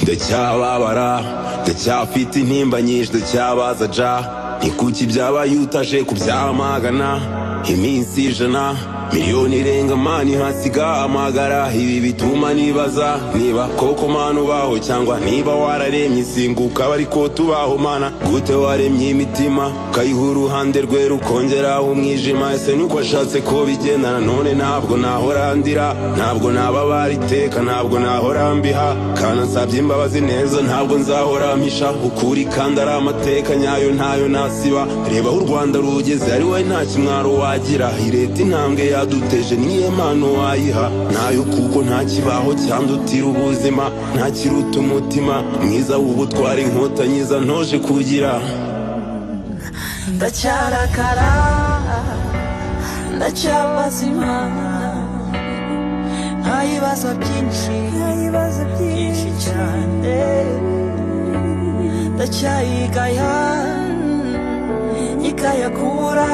ndacyababara ndacyafite intimba nyinshi ndacyabaza ja ni kuki byabaye utaje kubyamagana iminsi ijana miliyoni irenga mani hasiga amagara ibi bituma nibaza niba koko mana ubaho cyangwa niba wararemye isinguka bariko tubaho mana gute waremye imitima ukayiha uruhande rwe rukongeraho umwijima ese nuko ashatse ko bigendana none ntabwo nahora ndira ntabwo nababara iteka ntabwo nahora mbiha kana nsabye imbabazi neza ntabwo nzahora mpisha ukuri kandi ari amateka nyayo ntayo nasiba reba aho u Rwanda rugeze ari we nta kimwaro wagira leta intambwe yaduteje niyo mpano wayiha nayo kuko nta kibaho cyandutira ubuzima nta kiruta umutima mwiza w'ubutwara inkotanyi ntoje kugira ndacyarakara ndacyabazima ntayibazo byinshi cyane ndacyayigaya ikayakura